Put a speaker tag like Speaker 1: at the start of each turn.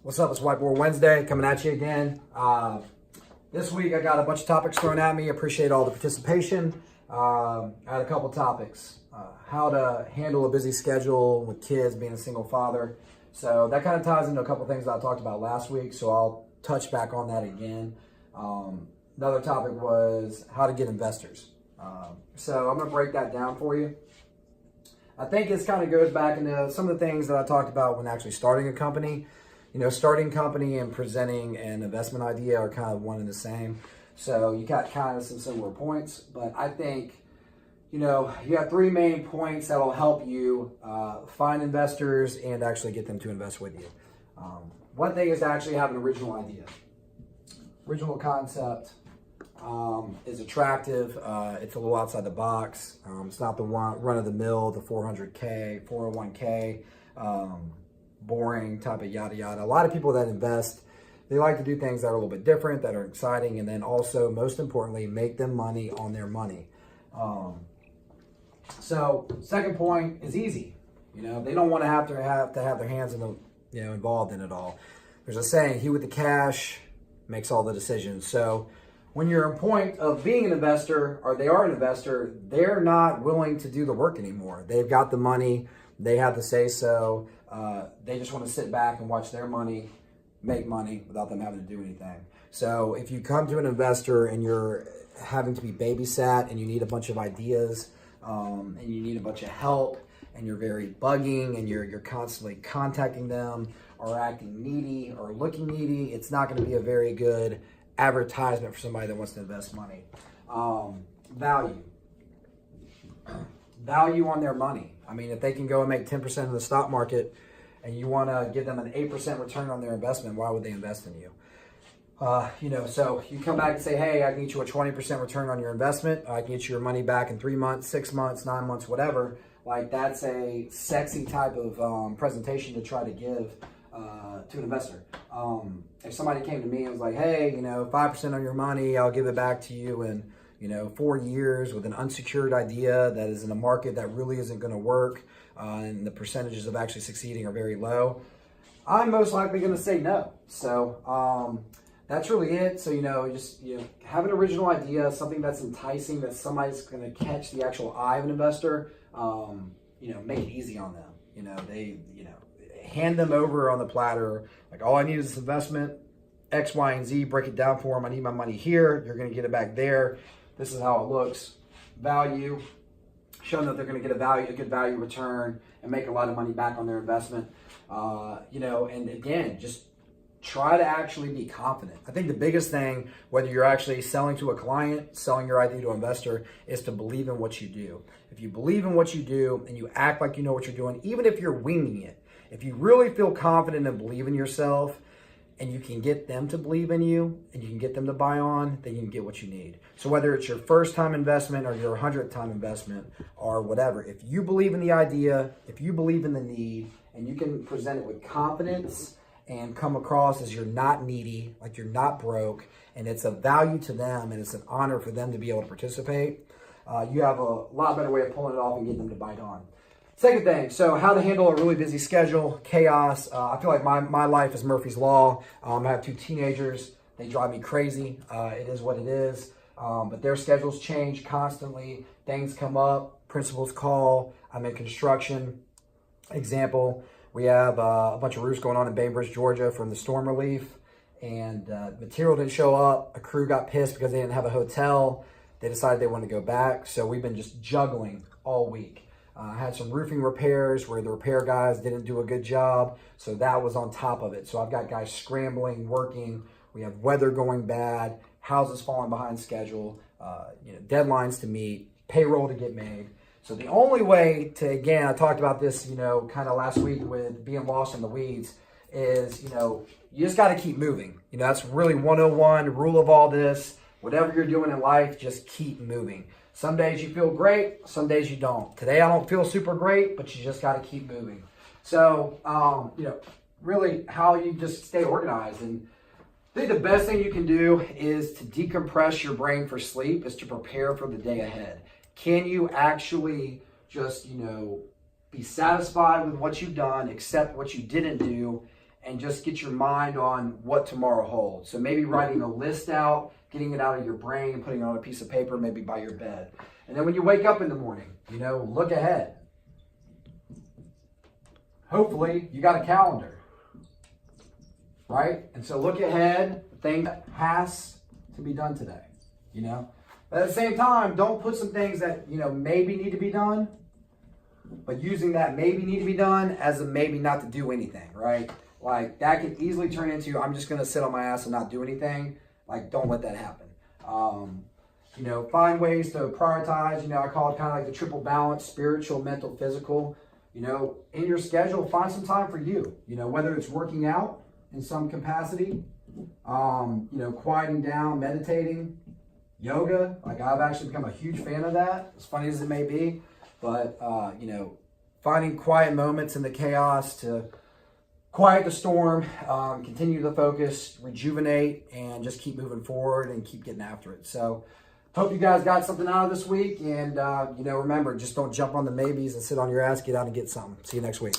Speaker 1: What's up? It's Whiteboard Wednesday coming at you again. This week I got a bunch of topics thrown at me. Appreciate all the participation. I had a couple topics. How to handle a busy schedule with kids, being a single father. So that kind of ties into a couple things that I talked about last week. So I'll touch back on that again. Another topic was how to get investors. So I'm going to break that down for you. I think this kind of goes back into some of the things that I talked about when actually starting a company. You know, starting a company and presenting an investment idea are kind of one and the same. So you got kind of some similar points, but I think, you know, you have three main points that will help you find investors and actually get them to invest with you. One thing is to actually have an original idea. Original concept is attractive. It's a little outside the box. It's not the run of the mill, the 400K, 401K, boring type of yada yada. A lot of people that invest, they like to do things that are a little bit different, that are exciting, and then also, most importantly, make them money on their money. So second point is easy. You know, they don't want to have their hands in the, involved in it all. There's a saying, he with the cash makes all the decisions. So when you're in point of being an investor, or they are an investor, they're not willing to do the work anymore. They've got the money, they have to say so. They just want to sit back and watch their money make money without them having to do anything. So if you come to an investor and you're having to be babysat and you need a bunch of ideas and you need a bunch of help and you're very bugging and you're constantly contacting them or acting needy or looking needy, it's not going to be a very good advertisement for somebody that wants to invest money. Value on their money. I mean, if they can go and make 10% in the stock market and you want to give them an 8% return on their investment, why would they invest in you? So you come back and say, hey, I can get you a 20% return on your investment. I can get you your money back in 3 months, 6 months, 9 months, whatever. Like, that's a sexy type of presentation to try to give to an investor. If somebody came to me and was like, hey, 5% on your money, I'll give it back to you in 4 years with an unsecured idea that is in a market that really isn't going to work, and the percentages of actually succeeding are very low, I'm most likely going to say no. So that's really it. So, just have an original idea, something that's enticing, that somebody's going to catch the actual eye of an investor. Make it easy on them. Hand them over on the platter. Like, all I need is this investment, X, Y, and Z. Break it down for them. I need my money here. You're going to get it back there. This is how it looks. Value. Show them that they're going to get a good value return and make a lot of money back on their investment. And again, just try to actually be confident. I think the biggest thing, whether you're actually selling to a client, selling your idea to an investor, is to believe in what you do. If you believe in what you do and you act like you know what you're doing, even if you're winging it, if you really feel confident and believe in yourself, and you can get them to believe in you, and you can get them to buy on, then you can get what you need. So whether it's your first time investment or your 100th time investment or whatever, if you believe in the idea, if you believe in the need, and you can present it with confidence and come across as you're not needy, like you're not broke, and it's a value to them and it's an honor for them to be able to participate, you have a lot better way of pulling it off and getting them to bite on. Second thing, so how to handle a really busy schedule, chaos. I feel like my life is Murphy's Law. I have 2 teenagers. They drive me crazy. It is what it is. But their schedules change constantly. Things come up. Principals call. I'm in construction. Example, we have a bunch of roofs going on in Bainbridge, Georgia from the storm relief. And material didn't show up. A crew got pissed because they didn't have a hotel. They decided they wanted to go back. So we've been just juggling all week. I had some roofing repairs where the repair guys didn't do a good job, so that was on top of it. So I've got guys scrambling, working. We have weather going bad, houses falling behind schedule, deadlines to meet, payroll to get made. So the only way to, again, I talked about this, kind of last week with being lost in the weeds, is, you just got to keep moving. That's really 101, rule of all this. Whatever you're doing in life, just keep moving. Some days you feel great, some days you don't. Today I don't feel super great, but you just got to keep moving. So, really how you just stay organized. And I think the best thing you can do is to decompress your brain for sleep, is to prepare for the day ahead. Can you actually just, be satisfied with what you've done, accept what you didn't do, and just get your mind on what tomorrow holds. So maybe writing a list out, getting it out of your brain and putting it on a piece of paper, maybe by your bed. And then when you wake up in the morning, look ahead. Hopefully you got a calendar, right? And so look ahead, things that has to be done today, But at the same time, don't put some things that, maybe need to be done, but using that maybe need to be done as a maybe not to do anything, right? Like that could easily turn into, I'm just going to sit on my ass and not do anything. Like, don't let that happen. Find ways to prioritize, I call it kind of like the triple balance, spiritual, mental, physical. In your schedule, find some time for you, whether it's working out in some capacity, quieting down, meditating, yoga. Like I've actually become a huge fan of that, as funny as it may be. But, finding quiet moments in the chaos to quiet the storm, continue to focus, rejuvenate, and just keep moving forward and keep getting after it. So hope you guys got something out of this week. And, remember, just don't jump on the maybes and sit on your ass. Get out and get something. See you next week.